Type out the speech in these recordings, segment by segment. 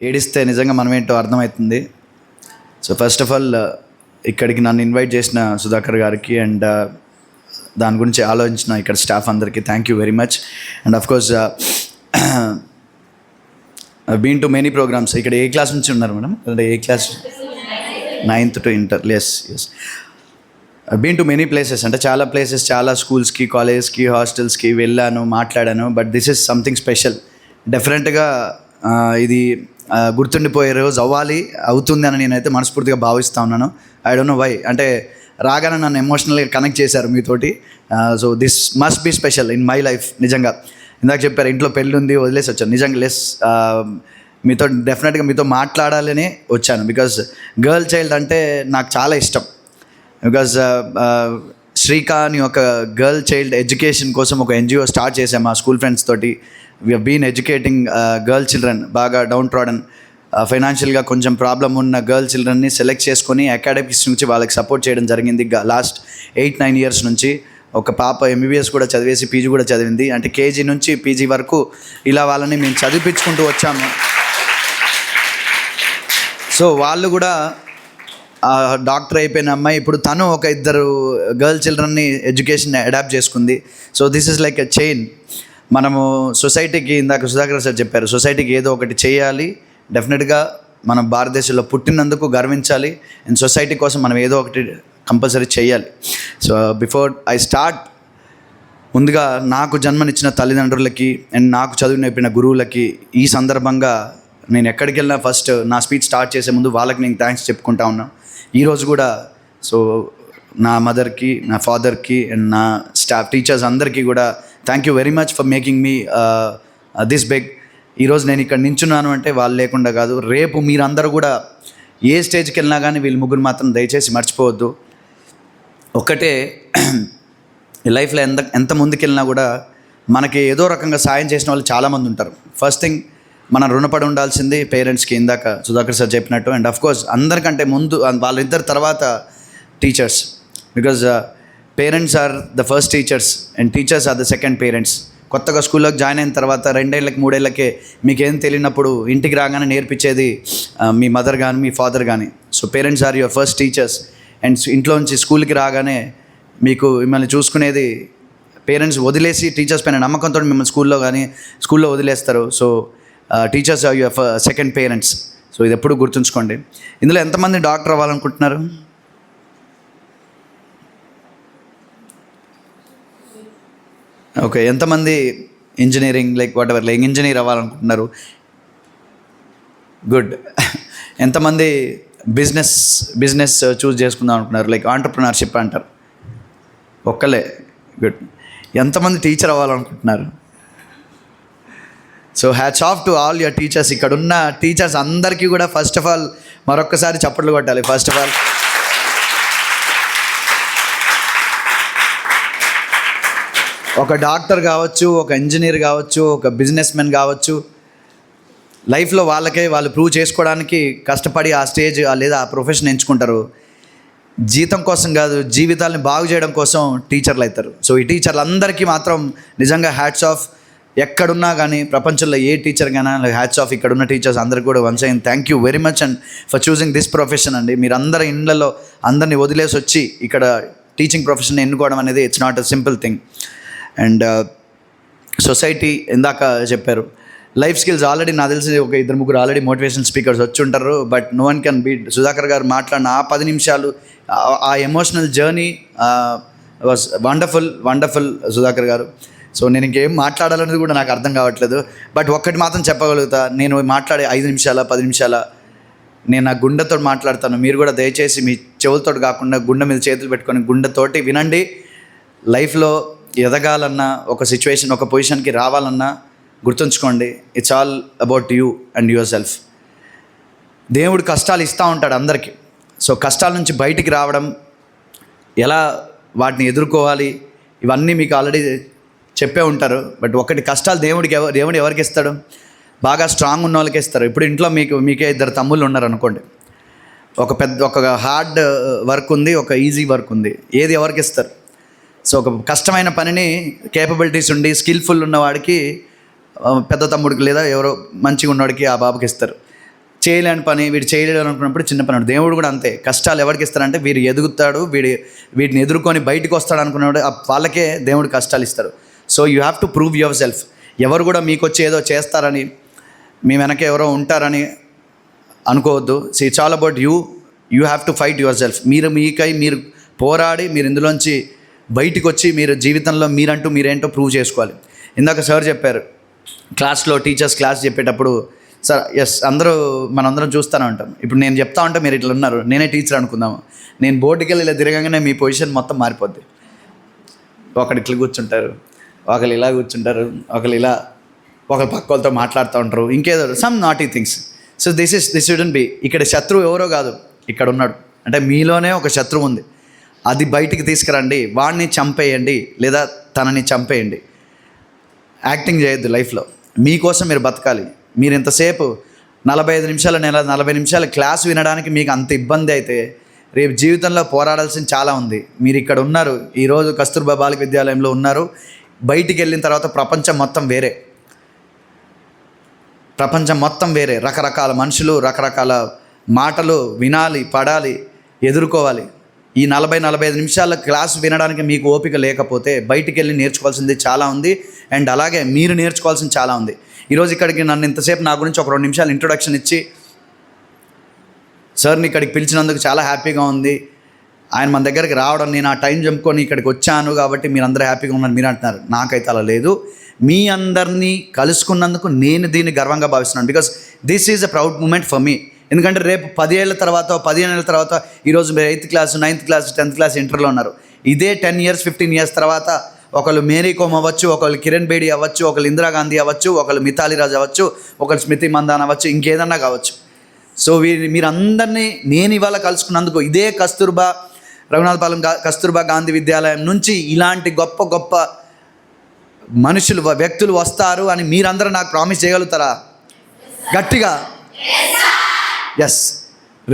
ఏడిస్తే నిజంగా మనం ఏంటో అర్థమవుతుంది. సో ఫస్ట్ ఆఫ్ ఆల్ ఇక్కడికి నన్ను ఇన్వైట్ చేసిన సుధాకర్ గారికి అండ్ దాని గురించి ఆలోచించిన ఇక్కడ స్టాఫ్ అందరికీ thank you very much. And of course been to many programmes. ఇక్కడ ఏ క్లాస్ నుంచి ఉన్నారు మేడం? అంటే ఏ class? 9th to inter. Yes been to many places, అంటే చాలా ప్లేసెస్, చాలా స్కూల్స్కి, కాలేజెస్కి, హాస్టల్స్కి వెళ్ళాను, మాట్లాడాను. But this is something special. డెఫినెట్గా ఇది గుర్తుండిపోయే రోజు అవుతుంది అని నేనైతే మనస్ఫూర్తిగా భావిస్తూ ఉన్నాను. ఐ డోంట్ నో వై, అంటే రాగానే నన్ను ఎమోషనల్గా కనెక్ట్ చేశారు మీతోటి. So this must be special in my life. నిజంగా ఇందాక చెప్పారు ఇంట్లో పెళ్ళి ఉంది వదిలేసి వచ్చాను. నిజంగా మీతో డెఫినెట్గా మీతో మాట్లాడాలని వచ్చాను. బికాజ్ గర్ల్ చైల్డ్ అంటే నాకు చాలా ఇష్టం. బికాజ్ శ్రీకా అని ఒక గర్ల్ చైల్డ్ ఎడ్యుకేషన్ కోసం ఒక NGO స్టార్ట్ చేసాం మా స్కూల్ ఫ్రెండ్స్ తోటి. వీ హీన్ ఎడ్యుకేటింగ్ గర్ల్ చిల్డ్రన్, బాగా డౌన్ ట్రాడన్, ఫైనాన్షియల్గా కొంచెం ప్రాబ్లం ఉన్న గర్ల్ చిల్డ్రన్ని సెలెక్ట్ చేసుకొని అకాడమిక్స్ నుంచి వాళ్ళకి సపోర్ట్ చేయడం జరిగింది లాస్ట్ 8-9 years నుంచి. ఒక పాప MBBS కూడా చదివేసి PG కూడా చదివింది. అంటే KG నుంచి PG వరకు ఇలా వాళ్ళని మేము చదివించుకుంటూ వచ్చాము. సో వాళ్ళు కూడా డాక్టర్ అయిపోయిన అమ్మాయి ఇప్పుడు తను ఒక 2 గర్ల్ చిల్డ్రన్ని ఎడ్యుకేషన్ అడాప్ట్ చేసుకుంది. So this is like a chain. మనము సొసైటీకి, ఇందాక సుధాకర్ సార్ చెప్పారు, సొసైటీకి ఏదో ఒకటి చేయాలి. డెఫినెట్గా మనం భారతదేశంలో పుట్టినందుకు గర్వించాలి. అండ్ సొసైటీ కోసం మనం ఏదో ఒకటి కంపల్సరీ చేయాలి. సో బిఫోర్ ఐ స్టార్ట్, ముందుగా నాకు జన్మనిచ్చిన తల్లిదండ్రులకి అండ్ నాకు చదువు నేర్పిన గురువులకి ఈ సందర్భంగా నేను ఎక్కడికి వెళ్ళినా ఫస్ట్ నా స్పీచ్ స్టార్ట్ చేసే ముందు వాళ్ళకి నేను థ్యాంక్స్ చెప్పుకుంటా ఉన్నాను. ఈరోజు కూడా సో నా మదర్కి, నా ఫాదర్కి అండ్ నా స్టాఫ్ టీచర్స్ అందరికీ కూడా thank you very much for making me this big. ఈరోజు నేను ఇక్కడ నించున్నాను అంటే వాళ్ళు లేకుండా కాదు. రేపు మీరందరూ కూడా ఏ స్టేజ్కి వెళ్ళినా కానీ వీళ్ళు ముగ్గురు మాత్రం దయచేసి మర్చిపోవద్దు. ఒకటే, లైఫ్లో ఎంత ముందుకెళ్ళినా కూడా మనకి ఏదో రకంగా సాయం చేసిన వాళ్ళు చాలామంది ఉంటారు. ఫస్ట్ థింగ్ మనం రుణపడి ఉండాల్సింది పేరెంట్స్కి, ఇందాక సుధాకర్ సార్ చెప్పినట్టు. అండ్ అఫ్కోర్స్ అందరికంటే ముందు వాళ్ళిద్దరు తర్వాత teachers. Because parents are the first teachers and teachers are the second parents. కొత్తగా స్కూల్లోకి జాయిన్ అయిన తర్వాత 2 ఏళ్ళకి 3 ఏళ్ళకే మీకేం తెలియనప్పుడు ఇంటికి రాగానే నేర్పించేది మీ మదర్ కానీ మీ ఫాదర్ కానీ. So parents are your first teachers. And ఇంట్లో నుంచి స్కూల్కి రాగానే మిమ్మల్ని చూసుకునేది పేరెంట్స్. వదిలేసి టీచర్స్ పైన నమ్మకంతో మిమ్మల్ని స్కూల్లో వదిలేస్తారు. So teachers are your second parents. So ఇది ఎప్పుడు గుర్తుంచుకోండి. ఇందులో ఎంతమంది డాక్టర్ అవ్వాలనుకుంటున్నారు? ఓకే, ఎంతమంది ఇంజనీరింగ్ ఇంజనీర్ అవ్వాలనుకుంటున్నారు? గుడ్. ఎంతమంది బిజినెస్ చూస్ చేసుకుందాం అనుకుంటున్నారు? ఆంటర్ప్రినర్షిప్ అంటారు. ఒక్కలే. గుడ్. ఎంతమంది టీచర్ అవ్వాలనుకుంటున్నారు? So hats off to all your teachers. ఇక్కడ ఉన్న టీచర్స్ అందరికీ కూడా ఫస్ట్ ఆఫ్ ఆల్ మరొక్కసారి చప్పట్లు కొట్టాలి. ఫస్ట్ ఆఫ్ ఆల్ ఒక డాక్టర్ కావచ్చు, ఒక ఇంజనీర్ కావచ్చు, ఒక బిజినెస్ మెన్ కావచ్చు, లైఫ్లో వాళ్ళు ప్రూవ్ చేసుకోవడానికి కష్టపడి ఆ స్టేజ్ లేదా ఆ ప్రొఫెషన్ ఎంచుకుంటారు. జీతం కోసం కాదు, జీవితాలని బాగు చేయడం కోసం టీచర్లు అవుతారు. సో ఈ టీచర్లు అందరికీ మాత్రం నిజంగా హ్యాట్స్ ఆఫ్. ఎక్కడున్నా కానీ ప్రపంచంలో ఏ టీచర్ కానీ హ్యాట్స్ ఆఫ్. ఇక్కడున్న టీచర్స్ అందరికీ కూడా once again thank you very much and for choosing this profession అండి. మీరు అందరి ఇళ్ళలో అందరినీ వదిలేసి వచ్చి ఇక్కడ టీచింగ్ ప్రొఫెషన్ ఎన్నుకోవడం అనేది it's not a simple thing. And society ఇందాక చెప్పారు, లైఫ్ స్కిల్స్ ఆల్రెడీ నాకు తెలిసి ఒక 2-3 ఆల్రెడీ మోటివేషన్ స్పీకర్స్ వచ్చి ఉంటారు. But no one can beat Sudhakar garu మాట్లాడిన ఆ 10 నిమిషాలు, ఆ emotional journey was wonderful Sudhakar garu. So నేను ఇంకేం మాట్లాడాలనేది కూడా నాకు అర్థం కావట్లేదు. బట్ ఒక్కటి మాత్రం చెప్పగలుగుతా, నేను మాట్లాడే 5 నిమిషాల 10 నిమిషాల నేను నా గుండెతో మాట్లాడతాను. మీరు కూడా దయచేసి మీ చెవులతో కాకుండా గుండె మీద చేతులు పెట్టుకొని గుండెతోటి వినండి. లైఫ్లో ఎదగాలన్నా, ఒక సిచ్యువేషన్, ఒక పొజిషన్కి రావాలన్నా గుర్తుంచుకోండి, it's all about you and your self. దేవుడు కష్టాలు ఇస్తూ ఉంటాడు అందరికీ. సో కష్టాల నుంచి బయటికి రావడం, ఎలా వాటిని ఎదుర్కోవాలి, ఇవన్నీ మీకు ఆల్రెడీ చెప్పే ఉంటారు. బట్ ఒకటి, కష్టాలు దేవుడు ఎవరికి ఇస్తాడు? బాగా స్ట్రాంగ్ ఉన్న వాళ్ళకి ఇస్తారు. ఇప్పుడు ఇంట్లో మీకే 2 తమ్ముళ్ళు ఉన్నారనుకోండి. ఒక హార్డ్ వర్క్ ఉంది, ఒక ఈజీ వర్క్ ఉంది. ఏది ఎవరికి ఇస్తారు? సో ఒక కష్టమైన పనిని కేపబిలిటీస్ ఉండి స్కిల్ఫుల్ ఉన్నవాడికి పెద్ద తమ్ముడికి లేదా ఎవరో మంచిగా ఉన్నవాడికి ఆ బాబుకి ఇస్తారు. చేయలేని పని, వీడు చేయలేడు అనుకున్నప్పుడు చిన్న పని. దేవుడు కూడా అంతే, కష్టాలు ఎవరికి ఇస్తారంటే వీడు ఎదుగుతాడు, వీటిని ఎదుర్కొని బయటకు వస్తాడు అనుకున్నాడు, వాళ్ళకే దేవుడు కష్టాలు ఇస్తాడు. So you have to prove your self. ఎవరు కూడా మీకు వచ్చి ఏదో చేస్తారని, మీ వెనక ఎవరో ఉంటారని అనుకోవద్దు. So it's all about you have to fight yourself. మీకై మీరు పోరాడి మీరు ఇందులోంచి బయటకు వచ్చి మీరు జీవితంలో మీరంటూ మీరేంటో ప్రూవ్ చేసుకోవాలి. ఇందాక సార్ చెప్పారు, క్లాస్లో టీచర్స్ క్లాస్ చెప్పేటప్పుడు, సార్ ఎస్ మనందరం చూస్తూనే ఉంటాం. ఇప్పుడు నేను చెప్తా ఉంటే మీరు ఇట్లా ఉన్నారు, నేనే టీచర్ అనుకుందాము. నేను బోర్డుకి వెళ్ళి ఇలా తిరగగానే మీ పొజిషన్ మొత్తం మారిపోద్ది. ఒకరు ఇట్లా కూర్చుంటారు, ఒకరు ఇలా కూర్చుంటారు, ఒకరు ఇలా, ఒకరు పక్క వాళ్ళతో మాట్లాడుతూ ఉంటారు, ఇంకేదో some naughty things. So this shouldn't be. ఇక్కడ శత్రువు ఎవరో కాదు, ఇక్కడ ఉన్నాడు. అంటే మీలోనే ఒక శత్రువు ఉంది, అది బయటికి తీసుకురండి. వాడిని చంపేయండి లేదా తనని చంపేయండి. యాక్టింగ్ చేయొద్దు లైఫ్లో. మీకోసం మీరు బతకాలి. మీరు ఇంతసేపు 45 నిమిషాల 40 నిమిషాల క్లాస్ వినడానికి మీకు అంత ఇబ్బంది అయితే రేపు జీవితంలో పోరాడాల్సింది చాలా ఉంది. మీరు ఇక్కడ ఉన్నారు, ఈరోజు కస్తూర్బా బాలిక విద్యాలయంలో ఉన్నారు. బయటికి వెళ్ళిన తర్వాత ప్రపంచం మొత్తం వేరే. రకరకాల మనుషులు, రకరకాల మాటలు వినాలి, పడాలి, ఎదుర్కోవాలి. ఈ 40-45 నిమిషాల క్లాస్ వినడానికి మీకు ఓపిక లేకపోతే బయటికి వెళ్ళి నేర్చుకోవాల్సింది చాలా ఉంది. అండ్ అలాగే మీరు నేర్చుకోవాల్సింది చాలా ఉంది. ఈరోజు ఇక్కడికి నన్ను ఇంతసేపు నా గురించి ఒక 2 నిమిషాలు ఇంట్రొడక్షన్ ఇచ్చి సార్ని ఇక్కడికి పిలిచినందుకు చాలా హ్యాపీగా ఉంది, ఆయన మన దగ్గరికి రావడం, నేను ఆ టైం చంపుకొని ఇక్కడికి వచ్చాను కాబట్టి మీరు అందరూ హ్యాపీగా ఉన్నారు మీరు అంటున్నారు. నాకైతే అలా లేదు. మీ అందరినీ కలుసుకున్నందుకు నేను దీన్ని గర్వంగా భావిస్తున్నాను. Because this is a proud moment for me. ఎందుకంటే రేపు 10 ఏళ్ళ తర్వాత 15 ఏళ్ళ తర్వాత ఈరోజు మీరు 8th class 9th class 10th class ఇంటర్లో ఉన్నారు. ఇదే 10 years 15 years తర్వాత ఒకళ్ళు మేరీ కోమ్ అవ్వచ్చు, ఒకళ్ళు కిరణ్ బేడి అవ్వచ్చు, ఒకళ్ళు ఇందిరాగాంధీ అవ్వచ్చు, ఒకళ్ళు మిథాలీ రాజ్ అవ్వచ్చు, ఒకళ్ళు స్మృతి మందాన్ అవ్వచ్చు, ఇంకేదన్నా కావచ్చు. సో మీరందరినీ నేను ఇవాళ కలుసుకున్నందుకు ఇదే రఘునాథపాలెం కస్తూర్బా గాంధీ విద్యాలయం నుంచి ఇలాంటి గొప్ప గొప్ప మనుషులు, వ్యక్తులు వస్తారు అని మీరందరూ నాకు ప్రామిస్ చేయగలుగుతారా? గట్టిగా ఎస్.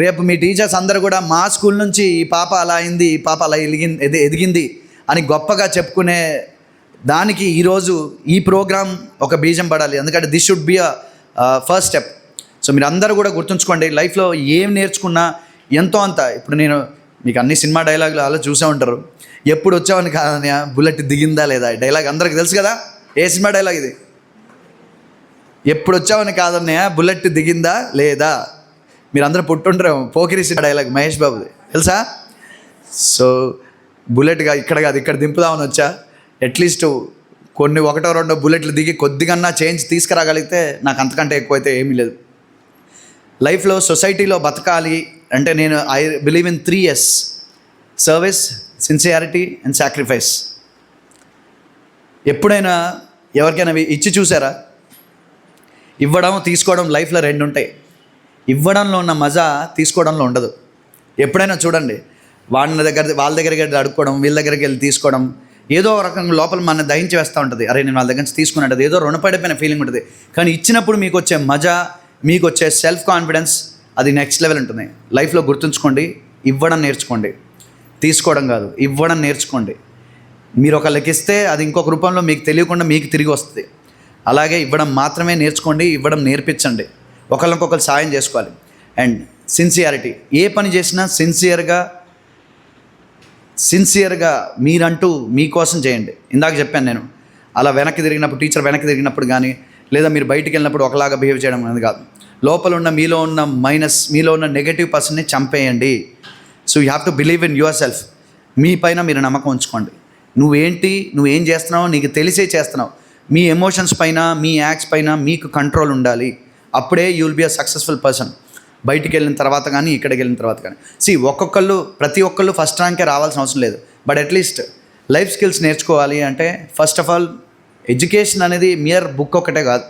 రేపు మీ టీచర్స్ అందరూ కూడా మా స్కూల్ నుంచి ఈ పాప అలా అయింది, ఈ పాప అలా ఎదిగింది అని గొప్పగా చెప్పుకునే దానికి ఈరోజు ఈ ప్రోగ్రాం ఒక బీజం పడాలి. ఎందుకంటే this should be a first step. So మీరు అందరూ కూడా గుర్తుంచుకోండి, లైఫ్లో ఏం నేర్చుకున్నా ఎంతో అంత. ఇప్పుడు నేను మీకు అన్ని సినిమా డైలాగులు అలా చూసే ఉంటారు. ఎప్పుడు వచ్చావని కాదన్నయ్య, బుల్లెట్ దిగిందా లేదా డైలాగ్ అందరికి తెలుసు కదా. ఏ సినిమా డైలాగ్ ఇది? ఎప్పుడు వచ్చావని కాదన్నయ్య, బుల్లెట్ దిగిందా లేదా. మీరు అందరూ పుట్టుంటారేమో. పోకిరి సినిమా డైలాగ్ మహేష్ బాబుది తెలుసా. సో బుల్లెట్గా ఇక్కడ కాదు, ఇక్కడ దింపుదామని వచ్చా. అట్లీస్ట్ కొన్ని 1-2 బుల్లెట్లు దిగి కొద్దిగా చేంజ్ తీసుకురాగలిగితే నాకు అంతకంటే ఎక్కువైతే ఏమీ లేదు. లైఫ్లో సొసైటీలో బతకాలి అంటే నేను I believe in 3 S: service, sincerity and sacrifice. ఎప్పుడైనా ఎవరికైనా ఇచ్చి చూసారా? ఇవ్వడం తీసుకోవడం లైఫ్లో 2 ఉంటాయి. ఇవ్వడంలో ఉన్న మజా తీసుకోవడంలో ఉండదు. ఎప్పుడైనా చూడండి, వాళ్ళ దగ్గరికి వెళ్ళి అడుక్కోవడం, వీళ్ళ దగ్గరికి వెళ్ళి తీసుకోవడం ఏదో రకంగా లోపల మన దహించి వేస్తూ ఉంటుంది. అరే నేను వాళ్ళ దగ్గర నుంచి తీసుకున్నట్టు ఏదో రుణపడిపోయిన ఫీలింగ్ ఉంటుంది. కానీ ఇచ్చినప్పుడు మీకు వచ్చే మజా, మీకు వచ్చే సెల్ఫ్ కాన్ఫిడెన్స్ అది నెక్స్ట్ లెవెల్ ఉంటుంది. లైఫ్లో గుర్తుంచుకోండి, ఇవ్వడం నేర్చుకోండి, తీసుకోవడం కాదు. ఇవ్వడం నేర్చుకోండి. మీరు ఒకళ్ళకి ఇస్తే అది ఇంకొక రూపంలో మీకు తెలియకుండా మీకు తిరిగి వస్తుంది. అలాగే ఇవ్వడం మాత్రమే నేర్చుకోండి, ఇవ్వడం నేర్పించండి. ఒకళ్ళకొకరు సాయం చేసుకోవాలి. అండ్ సిన్సియారిటీ, ఏ పని చేసినా సిన్సియర్గా మీరంటూ మీకోసం చేయండి. ఇందాక చెప్పాను నేను, అలా వెనక్కి తిరిగినప్పుడు, టీచర్ వెనక్కి తిరిగినప్పుడు కానీ, లేదా మీరు బయటికి వెళ్ళినప్పుడు ఒకలాగా బిహేవ్ చేయడం అనేది కాదు. లోపల ఉన్న మీలో ఉన్న నెగటివ్ పర్సన్ని చంపేయండి. So you have to believe in yourself. మీ పైన మీరు నమ్మకం ఉంచుకోండి. నువ్వేం చేస్తున్నావో నీకు తెలిసే చేస్తున్నావు. మీ ఎమోషన్స్ పైన, మీ యాక్ట్స్ పైన మీకు కంట్రోల్ ఉండాలి. అప్పుడే you will be a successful person. బయటికి వెళ్ళిన తర్వాత కానీ, ఇక్కడికి వెళ్ళిన తర్వాత కానీ. ప్రతి ఒక్కళ్ళు ఫస్ట్ ర్యాంకే రావాల్సిన అవసరం లేదు. బట్ అట్లీస్ట్ లైఫ్ స్కిల్స్ నేర్చుకోవాలి అంటే ఫస్ట్ ఆఫ్ ఆల్ ఎడ్యుకేషన్ అనేది మియర్ బుక్ ఒకటే కాదు,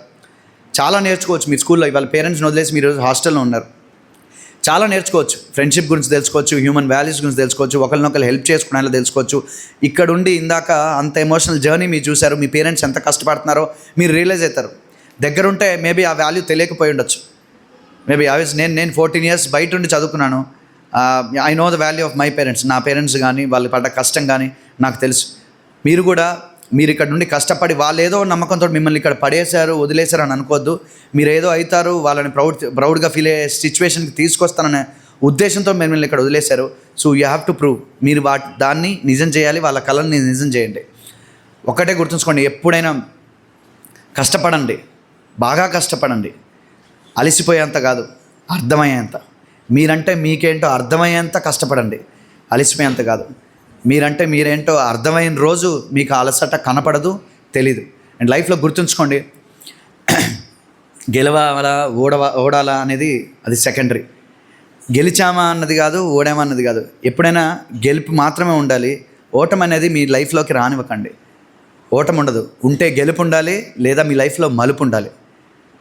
చాలా నేర్చుకోవచ్చు. మీ స్కూల్లో ఇవాళ పేరెంట్స్ని వదిలేసి మీరు హాస్టల్లో ఉన్నారు, చాలా నేర్చుకోవచ్చు. ఫ్రెండ్షిప్ గురించి తెలుసుకోవచ్చు, హ్యూమన్ వాల్యూస్ గురించి తెలుసుకోవచ్చు, ఒకరినొకరు హెల్ప్ చేసుకునేలా తెలుసుకోవచ్చు. ఇక్కడ ఉండి ఇందాక అంత ఎమోషనల్ జర్నీ మీరు చూశారు. మీ పేరెంట్స్ ఎంత కష్టపడుతున్నారో మీరు రియలైజ్ అవుతారు. దగ్గరుంటే మేబీ ఆ వాల్యూ తెలియకపోయి ఉండొచ్చు. మేబీ నేను 14 years బయట ఉండి చదువుకున్నాను. I know the value of my parents. నా పేరెంట్స్ కానీ వాళ్ళు పడ్డ కష్టం కానీ నాకు తెలుసు. మీరు కూడా మీరు ఇక్కడ నుండి కష్టపడి వాళ్ళు ఏదో నమ్మకంతో మిమ్మల్ని ఇక్కడ పడేశారు వదిలేశారు అని అనుకోవద్దు. మీరు ఏదో అవుతారు వాళ్ళని ప్రౌడ్గా ఫీల్ అయ్యే సిచ్యువేషన్కి తీసుకొస్తాననే ఉద్దేశంతో మిమ్మల్ని ఇక్కడ వదిలేశారు. So you have to prove. మీరు దాన్ని నిజం చేయాలి, వాళ్ళ కళని నిజం చేయండి. ఒకటే గుర్తుంచుకోండి, ఎప్పుడైనా కష్టపడండి, బాగా కష్టపడండి. అలసిపోయేంత కాదు, అర్థమయ్యేంత. మీరంటే మీకేంటో అర్థమయ్యేంత కష్టపడండి, అలసిపోయేంత కాదు. మీరంటే మీరేంటో అర్థమైన రోజు మీకు అలసట కనపడదు, తెలీదు. అండ్ లైఫ్లో గుర్తుంచుకోండి, గెలవాలా ఓడాలా అనేది అది సెకండరీ. గెలిచామా అన్నది కాదు, ఓడామా అన్నది కాదు. ఎప్పుడైనా గెలుపు మాత్రమే ఉండాలి, ఓటమి అనేది మీ లైఫ్లోకి రానివ్వకండి. ఓటమి ఉండదు, ఉంటే గెలుపు ఉండాలి, లేదా మీ లైఫ్లో మలుపు ఉండాలి.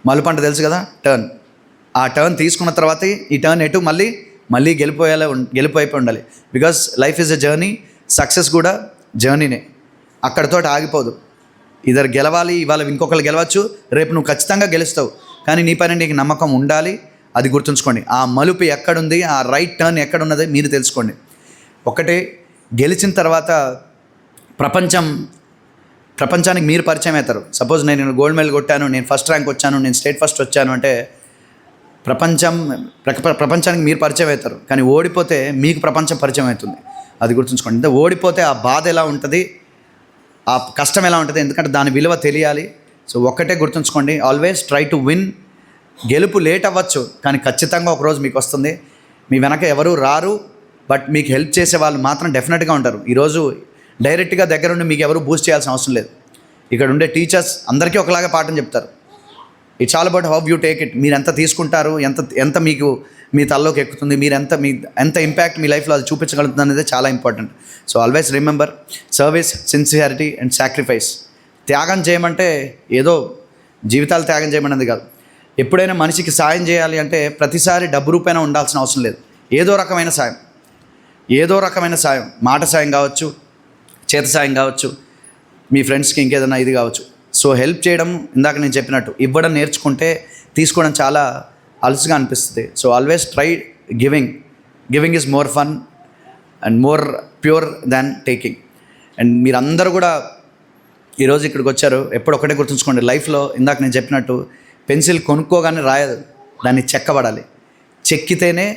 మలుపు అంటే తెలుసు కదా, టర్న్. ఆ టర్న్ తీసుకున్న తర్వాత ఈ టర్న్ ఎటు మళ్ళీ గెలిపోయిపోయి ఉండాలి. Because life is a journey, success కూడా జర్నీనే, అక్కడితో ఆగిపోదు. ఇద్దరు గెలవాలి, ఇవాళ ఇంకొకరు గెలవచ్చు, రేపు నువ్వు ఖచ్చితంగా గెలుస్తావు. కానీ నీ పైన నీకు నమ్మకం ఉండాలి, అది గుర్తుంచుకోండి. ఆ మలుపు ఎక్కడుంది, ఆ రైట్ టర్న్ ఎక్కడున్నది మీరు తెలుసుకోండి. ఒకటే, గెలిచిన తర్వాత ప్రపంచానికి మీరు పరిచయం అవుతారు. సపోజ్ నేను గోల్డ్ మెడల్ కొట్టాను, నేను ఫస్ట్ ర్యాంక్ వచ్చాను, నేను స్టేట్ ఫస్ట్ వచ్చాను అంటే ప్రపంచానికి మీరు పరిచయం అవుతారు. కానీ ఓడిపోతే మీకు ప్రపంచం పరిచయం అవుతుంది, అది గుర్తుంచుకోండి. అంటే ఓడిపోతే ఆ బాధ ఎలా ఉంటుంది, ఆ కష్టం ఎలా ఉంటుంది, ఎందుకంటే దాని విలువ తెలియాలి. సో ఒక్కటే గుర్తుంచుకోండి, ఆల్వేస్ ట్రై టు విన్. గెలుపు లేట్ అవ్వచ్చు, కానీ ఖచ్చితంగా ఒకరోజు మీకు వస్తుంది. మీ వెనక ఎవరు రారు, బట్ మీకు హెల్ప్ చేసే వాళ్ళు మాత్రం డెఫినెట్గా ఉంటారు. ఈరోజు డైరెక్ట్గా దగ్గరుండి మీకు ఎవరు బూస్ట్ చేయాల్సిన అవసరం లేదు. ఇక్కడ ఉండే టీచర్స్ అందరికీ ఒకలాగా పాఠం చెప్తారు. It's all about how you take it. మీరు ఎంత తీసుకుంటారు, ఎంత మీకు మీ తల్లోకి ఎక్కుతుంది, మీరు ఎంత ఇంపాక్ట్ మీ లైఫ్లో అది చూపించగలుగుతుంది అనేది చాలా important. So always remember, service, sincerity and sacrifice. త్యాగం చేయమంటే ఏదో జీవితాలు త్యాగం చేయమన్నది కాదు. ఎప్పుడైనా మనిషికి సాయం చేయాలి అంటే ప్రతిసారి డబ్బు రూపాయన ఉండాల్సిన అవసరం లేదు. ఏదో రకమైన సాయం, మాట సాయం కావచ్చు, చేత సాయం కావచ్చు, మీ ఫ్రెండ్స్కి ఇంకేదైనా ఇది కావచ్చు. సో హెల్ప్ చేయడం, ఇందాక నేను చెప్పినట్టు ఇవ్వడం నేర్చుకుంటే తీసుకోవడం చాలా అలసుగా అనిపిస్తుంది. So always try giving is more fun and more pure than taking. And మీరందరూ కూడా ఈరోజు ఇక్కడికి వచ్చారు. ఒకటే గుర్తుంచుకోండి, లైఫ్లో ఇందాక నేను చెప్పినట్టు పెన్సిల్ కొనుక్కోగానే రాయదు, దాన్ని చెక్కబడాలి. చెక్కితేనే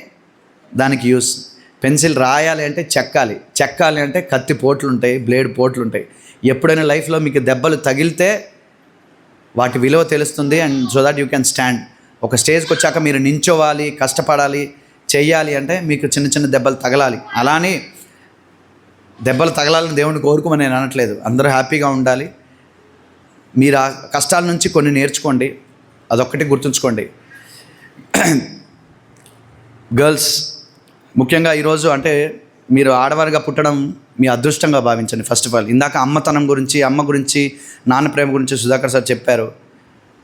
దానికి యూస్. పెన్సిల్ రాయాలి అంటే చెక్కాలి అంటే కత్తి పోట్లు ఉంటాయి, బ్లేడ్ పోట్లు ఉంటాయి. ఎప్పుడైనా లైఫ్లో మీకు దెబ్బలు తగిలితే వాటి విలువ తెలుస్తుంది. And so that you can stand. ఒక స్టేజ్కి వచ్చాక మీరు నించోవాలి, కష్టపడాలి, చెయ్యాలి అంటే మీకు చిన్న దెబ్బలు తగలాలి. అలానే దెబ్బలు తగలాలని దేవుడిని కోరుకోమని నేను అనట్లేదు. అందరూ హ్యాపీగా ఉండాలి. మీరు ఆ కష్టాల నుంచి కొన్ని నేర్చుకోండి, అదొక్కటి గుర్తుంచుకోండి. గర్ల్స్ ముఖ్యంగా ఈరోజు అంటే మీరు ఆడవారిగా పుట్టడం మీ అదృష్టంగా భావించండి. ఫస్ట్ ఆఫ్ ఆల్, ఇందాక అమ్మతనం గురించి, అమ్మ గురించి, నాన్న ప్రేమ గురించి సుధాకర్ సార్ చెప్పారు.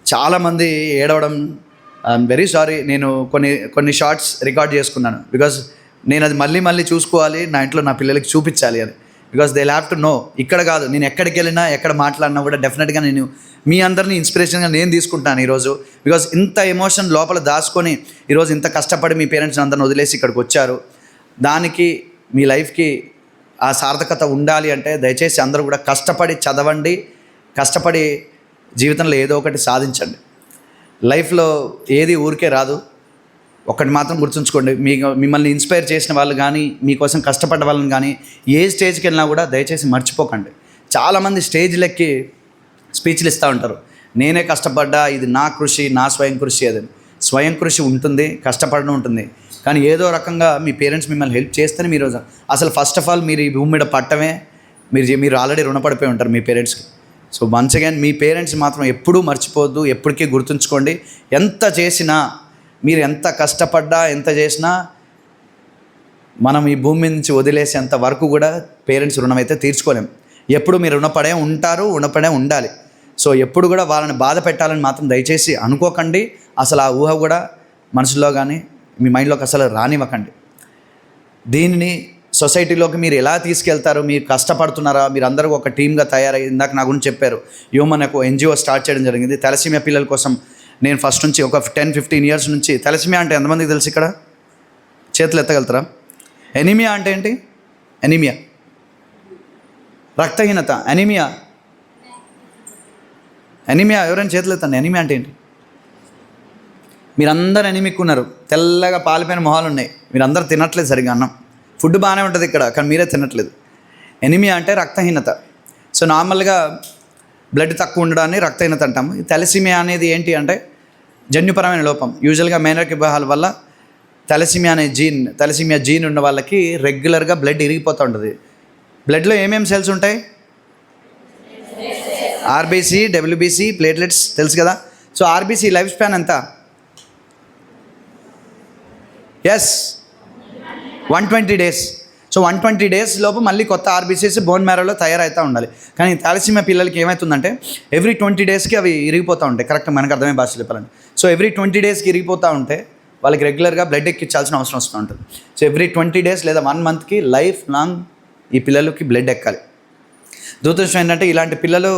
చాలామంది ఏడవడం, ఐఎమ్ వెరీ సారీ. నేను కొన్ని షార్ట్స్ రికార్డ్ చేసుకున్నాను, బికాజ్ నేను అది మళ్ళీ చూసుకోవాలి, నా ఇంట్లో నా పిల్లలకి చూపించాలి అని. Because they have to know. ఇక్కడ కాదు, నేను ఎక్కడికి వెళ్ళినా, ఎక్కడ మాట్లాడినా కూడా డెఫినెట్గా నేను మీ అందరినీ ఇన్స్పిరేషన్గా నేను తీసుకుంటాను ఈరోజు. బికాజ్ ఇంత ఎమోషన్ లోపల దాచుకొని ఈరోజు ఇంత కష్టపడి మీ పేరెంట్స్ని అందరిని వదిలేసి ఇక్కడికి వచ్చారు. దానికి మీ లైఫ్కి ఆ సార్థకత ఉండాలి అంటే దయచేసి అందరూ కూడా కష్టపడి చదవండి, కష్టపడి జీవితంలో ఏదో ఒకటి సాధించండి. లైఫ్లో ఏది ఊరికే రాదు. ఒకటి మాత్రం గుర్తుంచుకోండి, మిమ్మల్ని ఇన్స్పైర్ చేసిన వాళ్ళు కానీ, మీకోసం కష్టపడ్డ వాళ్ళని కానీ ఏ స్టేజ్కి వెళ్ళినా కూడా దయచేసి మర్చిపోకండి. చాలామంది స్టేజ్లెక్కి స్పీచ్లు ఇస్తూ ఉంటారు, నేనే కష్టపడ్డా, ఇది నా కృషి, నా స్వయం కృషి. అది స్వయం కృషి ఉంటుంది, కష్టపడడం ఉంటుంది. కానీ ఏదో రకంగా మీ పేరెంట్స్ మిమ్మల్ని హెల్ప్ చేస్తేనే మీరు అసలు ఫస్ట్ ఆఫ్ ఆల్ మీరు ఈ భూమి మీద పట్టమే మీరు ఆల్రెడీ రుణపడిపోయి ఉంటారు మీ పేరెంట్స్కి. సో వన్స్ అగైన్ మీ పేరెంట్స్ మాత్రం ఎప్పుడూ మర్చిపోవద్దు, ఎప్పటికీ గుర్తుంచుకోండి. ఎంత చేసినా, మీరు ఎంత కష్టపడ్డా, ఎంత చేసినా మనం ఈ భూమి నుంచి వదిలేసేంత వరకు కూడా పేరెంట్స్ రుణం అయితే తీర్చుకోలేం. ఎప్పుడు మీరు రుణపడే ఉండాలి. సో ఎప్పుడు కూడా వాళ్ళని బాధ పెట్టాలని మాత్రం దయచేసి అనుకోకండి. అసలు ఆ ఊహ కూడా మనసులో కానీ మీ మైండ్లోకి అసలు రానివ్వకండి. దీనిని సొసైటీలోకి మీరు ఎలా తీసుకెళ్తారు, మీరు కష్టపడుతున్నారా, మీరు అందరూ ఒక టీమ్గా తయారయ్యి, ఇందాక నా గురించి చెప్పారు, హ్యూమన్ ఒక ఎన్జిఓ స్టార్ట్ చేయడం జరిగింది తలసీమియా పిల్లల కోసం. నేను ఫస్ట్ నుంచి ఒక 10-15 ఇయర్స్ నుంచి, తలసీమియా అంటే ఎంతమందికి తెలుసు ఇక్కడ? చేతులు ఎత్తగలుగుతారా? ఎనీమియా అంటే ఏంటి? ఎనీమియా రక్తహీనత. ఎనీమియా ఎనీమియా ఎవరైనా చేతులు ఎత్తండి. ఎనీమియా అంటే ఏంటి? మీరందరూ ఎనీమిక్ ఉన్నారు, తెల్లగా పాలిపోయిన మొహాలు ఉన్నాయి, మీరందరూ తినట్లేదు సరిగ్గా అన్నం. ఫుడ్ బాగానే ఉంటుంది ఇక్కడ, కానీ మీరే తినట్లేదు. ఎనీమియా అంటే రక్తహీనత. సో నార్మల్గా బ్లడ్ తక్కువ ఉండడాన్ని రక్తహీనత అంటాము. థాలసీమియా అనేది ఏంటి అంటే జన్యుపరమైన లోపం. యూజువల్గా మేనరిక వివాహాల వల్ల థాలసీమియా జీన్ ఉన్న వాళ్ళకి రెగ్యులర్గా బ్లడ్ ఇరిగిపోతూ ఉంటుంది. బ్లడ్లో ఏమేమి సెల్స్ ఉంటాయి? ఆర్బీసీ, డబ్ల్యూబీసీ, ప్లేట్లెట్స్ తెలుసు కదా. సో ఆర్బీసీ లైఫ్ స్పాన్ ఎంత? 120 డేస్. సో 120 డేస్ లోపు మళ్ళీ కొత్త ఆర్బీసీస్ బోన్ మ్యారోలో తయారవుతూ ఉండాలి. కానీ థాలసీమియా పిల్లలకి ఏమవుతుందంటే ఎవ్రీ 20 డేస్కి అవి ఇరిగిపోతూ ఉంటాయి. కరెక్ట్, మనకు అర్థమయ్యే భాష చెప్పాలండి. సో ఎవ్రీ 20 డేస్కి ఇరిగిపోతూ ఉంటే వాళ్ళకి రెగ్యులర్గా బ్లడ్ ఎక్కించాల్సిన అవసరం వస్తూ ఉంటుంది. సో ఎవ్రీ 20 డేస్ లేదా 1 మంత్కి లైఫ్ లాంగ్ ఈ పిల్లలకి బ్లడ్ ఎక్కాలి. దురదృష్టం ఏంటంటే ఇలాంటి పిల్లలు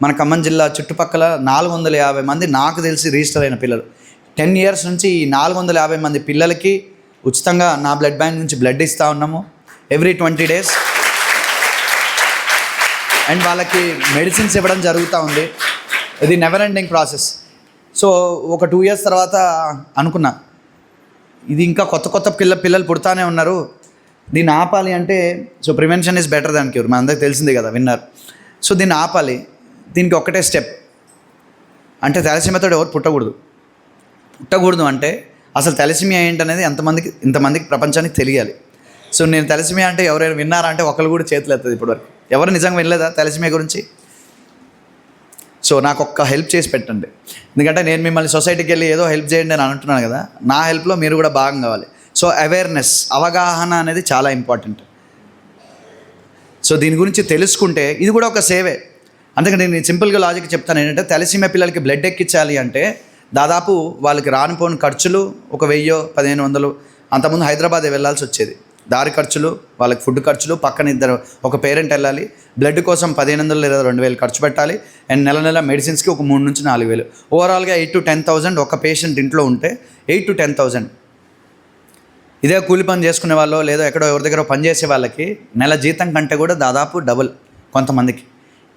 మన ఖమ్మం జిల్లా చుట్టుపక్కల 450 మంది నాకు తెలిసి రిజిస్టర్ అయిన పిల్లలు. 10 years నుంచి ఈ 450 మంది పిల్లలకి ఉచితంగా నా బ్లడ్ బ్యాంక్ నుంచి బ్లడ్ ఇస్తూ ఉన్నాము ఎవ్రీ 20 డేస్. అండ్ వాళ్ళకి మెడిసిన్స్ ఇవ్వడం జరుగుతూ ఉంది. ఇది నెవర్ ఎండింగ్ ప్రాసెస్. సో ఒక 2 years తర్వాత అనుకున్నా, ఇది ఇంకా కొత్త పిల్లలు పుడతానే ఉన్నారు, దీన్ని ఆపాలి అంటే. So prevention is better than cure, మనందరికి తెలిసిందే కదా, విన్నారు. సో దీన్ని ఆపాలి. దీనికి ఒక్కటే స్టెప్, అంటే థాలసీమియాతో ఎవరు పుట్టకూడదు అంటే అసలు థాలసీమియా ఏంటనేది ఇంతమందికి ప్రపంచానికి తెలియాలి. సో నేను థాలసీమియా అంటే ఎవరైనా విన్నారా అంటే ఒకరు కూడా చేతులు ఎత్తది ఇప్పటివరకు. ఎవరు నిజంగా వినలేదా థాలసీమియా గురించి? సో నాకు ఒక్క హెల్ప్ చేసి పెట్టండి, ఎందుకంటే నేను మిమ్మల్ని సొసైటీకి వెళ్ళి ఏదో హెల్ప్ చేయండి అని అంటున్నాను కదా, నా హెల్ప్లో మీరు కూడా భాగం కావాలి. సో అవేర్నెస్, అవగాహన అనేది చాలా ఇంపార్టెంట్. సో దీని గురించి తెలుసుకుంటే ఇది కూడా ఒక సేవే. అందుకని నేను సింపుల్గా లాజిక్ చెప్తాను ఏంటంటే థాలసీమియా పిల్లలకి బ్లడ్ ఎక్కించాలి అంటే దాదాపు వాళ్ళకి రానిపోని ఖర్చులు ఒక 1000-1500. అంతకుముందు హైదరాబాద్ వెళ్ళాల్సి వచ్చేది, దారి ఖర్చులు, వాళ్ళకి ఫుడ్ ఖర్చులు, పక్కన ఒక పేరెంట్ వెళ్ళాలి, బ్లడ్ కోసం 1500 లేదా 2000 ఖర్చు పెట్టాలి. అండ్ నెల మెడిసిన్స్కి ఒక 3 నుంచి 4000. ఓవరాల్గా 8 to 10,000 ఒక పేషెంట్ ఇంట్లో ఉంటే 8 to 10,000. ఇదే కూలి పని చేసుకునే వాళ్ళు లేదా ఎక్కడో ఎవరి దగ్గర పనిచేసే వాళ్ళకి నెల జీతం కంటే కూడా దాదాపు డబుల్. కొంతమందికి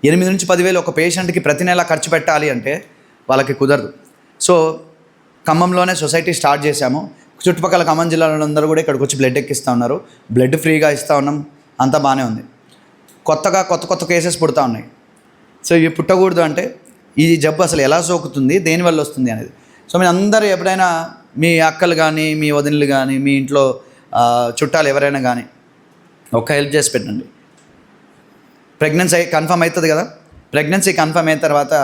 8 నుంచి 10,000 ఒక పేషెంట్కి ప్రతి నెల ఖర్చు పెట్టాలి అంటే వాళ్ళకి కుదరదు. సో ఖమ్మంలోనే సొసైటీ స్టార్ట్ చేశాము. చుట్టుపక్కల ఖమ్మం జిల్లాలో అందరూ కూడా ఇక్కడికి వచ్చి బ్లడ్ ఎక్కిస్తూ ఉన్నారు, బ్లడ్ ఫ్రీగా ఇస్తూ ఉన్నాం, అంతా బాగానే ఉంది. కొత్త కేసెస్ పుడతా ఉన్నాయి. సో ఇవి పుట్టకూడదు అంటే ఈ జబ్బు అసలు ఎలా సోకుతుంది, దేనివల్ల వస్తుంది అనేది. సో మీరు అందరూ ఎప్పుడైనా మీ అక్కలు కానీ, మీ వదినలు కానీ, మీ ఇంట్లో చుట్టాలు ఎవరైనా కానీ ఒక హెల్ప్ చేసి పెట్టండి. ప్రెగ్నెన్సీ కన్ఫర్మ్ అవుతుంది కదా, ప్రెగ్నెన్సీ కన్ఫర్మ్ అయిన తర్వాత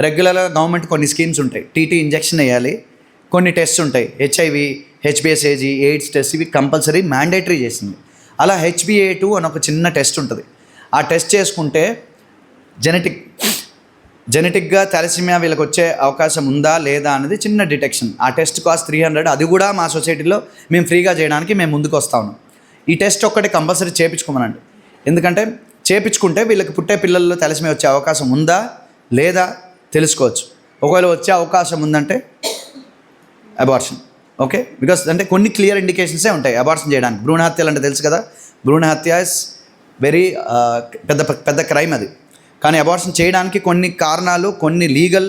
రెగ్యులర్గా గవర్నమెంట్ కొన్ని స్కీమ్స్ ఉంటాయి. టీటీ ఇంజెక్షన్ వేయాలి, కొన్ని టెస్ట్స్ ఉంటాయి, హెచ్ఐవి, హెచ్బిఎస్ఏజీ, ఎయిడ్స్ టెస్ట్, ఇవి కంపల్సరీ మ్యాండేటరీ చేసింది. అలా HbA2 అని ఒక చిన్న టెస్ట్ ఉంటుంది. ఆ టెస్ట్ చేసుకుంటే జెనెటిక్గా థాలసీమియా వీళ్ళకి వచ్చే అవకాశం ఉందా లేదా అనేది చిన్న డిటెక్షన్. ఆ టెస్ట్ కాస్ట్ 300. అది కూడా మా సొసైటీలో మేము ఫ్రీగా చేయడానికి మేము ముందుకు వస్తా ఉన్నాం. ఈ టెస్ట్ ఒక్కటి కంపల్సరీ చేయించుకోమనండి, ఎందుకంటే చేయించుకుంటే వీళ్ళకి పుట్టే పిల్లల్లో థాలసీమియా వచ్చే అవకాశం ఉందా లేదా తెలుసుకోవచ్చు. ఒకవేళ వచ్చే అవకాశం ఉందంటే అబార్షన్, ఓకే. బికాస్ అంటే కొన్ని క్లియర్ ఇండికేషన్సే ఉంటాయి అబార్షన్ చేయడానికి. భ్రూణహత్యలు అంటే తెలుసు కదా, భ్రూణహత్య ఇస్ వెరీ పెద్ద క్రైమ్ అది. కానీ అబార్షన్ చేయడానికి కొన్ని కారణాలు, కొన్ని లీగల్,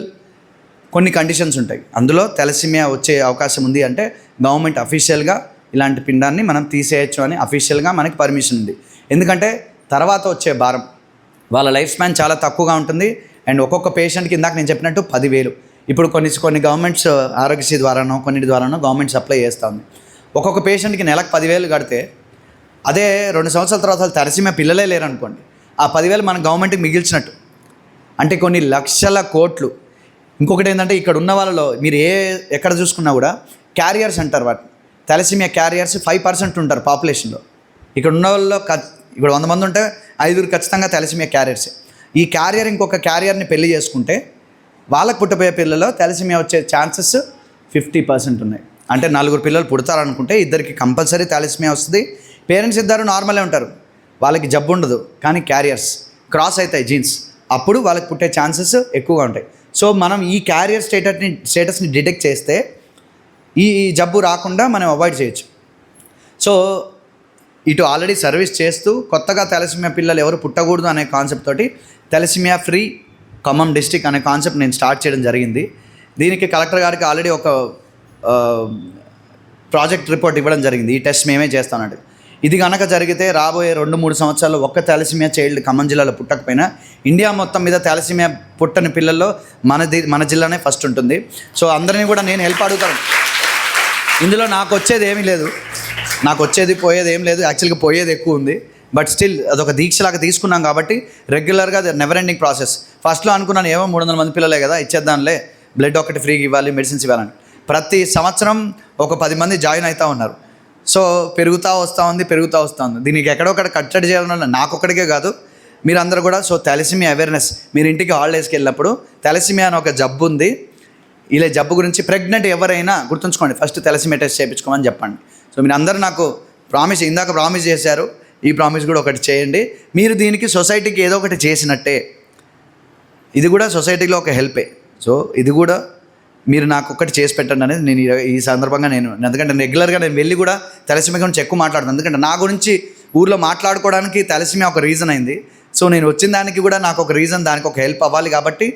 కొన్ని కండిషన్స్ ఉంటాయి. అందులో థాలసీమియా వచ్చే అవకాశం ఉంది అంటే గవర్నమెంట్ అఫీషియల్గా ఇలాంటి పిండాన్ని మనం తీసేయచ్చు అని అఫీషియల్గా మనకి పర్మిషన్ ఉంది. ఎందుకంటే తర్వాత వచ్చే భారం, వాళ్ళ లైఫ్ స్పాన్ చాలా తక్కువగా ఉంటుంది. అండ్ ఒక్కొక్క పేషెంట్కి ఇందాక నేను చెప్పినట్టు 10,000. ఇప్పుడు కొన్ని గవర్నమెంట్స్ ఆరోగ్యశ్రీ ద్వారానో కొన్నిటి ద్వారానో గవర్నమెంట్ సప్లై చేస్తూ ఉంది. ఒక్కొక్క పేషెంట్కి నెలకు 10,000 కడితే అదే 2 సంవత్సరాల తర్వాత థాలసీమియా పిల్లలే లేరనుకోండి, ఆ 10,000 మన గవర్నమెంట్కి మిగిల్చినట్టు. అంటే కొన్ని లక్షల కోట్లు. ఇంకొకటి ఏంటంటే ఇక్కడ ఉన్న వాళ్ళలో మీరు ఎక్కడ చూసుకున్నా కూడా క్యారియర్స్ అంటారు వాటిని. థాలసీమియా క్యారియర్స్ 5% ఉంటారు పాపులేషన్లో. ఇక్కడ ఉన్న వాళ్ళలో ఇక్కడ 100 మంది ఉంటే 5 ఖచ్చితంగా థాలసీమియా క్యారియర్సే. ఈ క్యారియర్ ఇంకొక క్యారియర్ని పెళ్లి చేసుకుంటే వాళ్ళకు పుట్టబోయే పిల్లల్లో థాలసీమియా వచ్చే ఛాన్సెస్ 50% ఉన్నాయి. అంటే 4 పిల్లలు పుడతారనుకుంటే 2కి కంపల్సరీ థాలసీమియా వస్తుంది. పేరెంట్స్ 2 నార్మలే ఉంటారు, వాళ్ళకి జబ్బు ఉండదు, కానీ క్యారియర్స్ క్రాస్ అవుతాయి జీన్స్, అప్పుడు వాళ్ళకి పుట్టే ఛాన్సెస్ ఎక్కువగా ఉంటాయి. సో మనం ఈ క్యారియర్ స్టేటస్ని డిటెక్ట్ చేస్తే ఈ జబ్బు రాకుండా మనం అవాయిడ్ చేయొచ్చు. సో ఇటు ఆల్రెడీ సర్వీస్ చేస్తూ కొత్తగా థాలసీమియా పిల్లలు ఎవరు పుట్టకూడదు అనే కాన్సెప్ట్ తోటి థాలసీమియా ఫ్రీ ఖమ్మం డిస్టిక్ అనే కాన్సెప్ట్ నేను స్టార్ట్ చేయడం జరిగింది. దీనికి కలెక్టర్ గారికి ఆల్రెడీ ఒక ప్రాజెక్ట్ రిపోర్ట్ ఇవ్వడం జరిగింది. ఈ టెస్ట్ మేమే చేస్తానంటే ఇది కనుక జరిగితే రాబోయే 2-3 సంవత్సరాల్లో ఒక్క థాలసీమియా చైల్డ్ ఖమ్మం జిల్లాలో పుట్టకపోయినా ఇండియా మొత్తం మీద థాలసీమియా పుట్టని పిల్లల్లో మన జిల్లానే ఫస్ట్ ఉంటుంది. సో అందరినీ కూడా నేను హెల్ప్ అడుగుతాను. ఇందులో నాకు వచ్చేది ఏమీ లేదు, నాకు వచ్చేది పోయేది ఏం లేదు. యాక్చువల్గా పోయేది ఎక్కువ ఉంది, బట్ స్టిల్ అదొక దీక్షలాగా తీసుకున్నాం కాబట్టి రెగ్యులర్గా నెవర్ ఎండింగ్ ప్రాసెస్. ఫస్ట్లో అనుకున్నాను ఏమో 300 మంది పిల్లలే కదా ఇచ్చేద్దాంలే, బ్లడ్ ఒకటి ఫ్రీగా ఇవ్వాలి, మెడిసిన్స్ ఇవ్వాలని. ప్రతి సంవత్సరం ఒక 10 మంది జాయిన్ అవుతూ ఉన్నారు. సో పెరుగుతూ వస్తూ ఉంది. దీనికి ఎక్కడొక్కడ కట్టడి చేయాలన్నా నాకు ఒక్కడికే కాదు, మీరందరూ కూడా. సో థాలసీమియా అవేర్నెస్, మీరు ఇంటికి హాలిడేస్కి వెళ్ళినప్పుడు థాలసీమియా అని ఒక జబ్బు ఉంది, ఇలా జబ్బు గురించి ప్రెగ్నెంట్ ఎవరైనా గుర్తుంచుకోండి, ఫస్ట్ థాలసీమియా టెస్ట్ చేయించుకోమని చెప్పండి. సో మీరు అందరూ నాకు ఇందాక ప్రామిస్ చేశారు, ఈ ప్రామిస్ కూడా ఒకటి చేయండి. మీరు దీనికి సొసైటీకి ఏదో ఒకటి చేసినట్టే, ఇది కూడా సొసైటీలో ఒక హెల్పే. సో ఇది కూడా మీరు నాకు ఒకటి చేసి పెట్టండి అనేది నేను ఈ సందర్భంగా ఎందుకంటే రెగ్యులర్గా నేను వెళ్ళి కూడా థాలసీమియా గురించి ఎక్కువ మాట్లాడుతాను. ఎందుకంటే నా గురించి ఊర్లో మాట్లాడుకోవడానికి థాలసీమియా ఒక రీజన్ అయింది. సో నేను వచ్చిన దానికి కూడా నాకు ఒక రీజన్, దానికి ఒక హెల్ప్ అవ్వాలి. కాబట్టి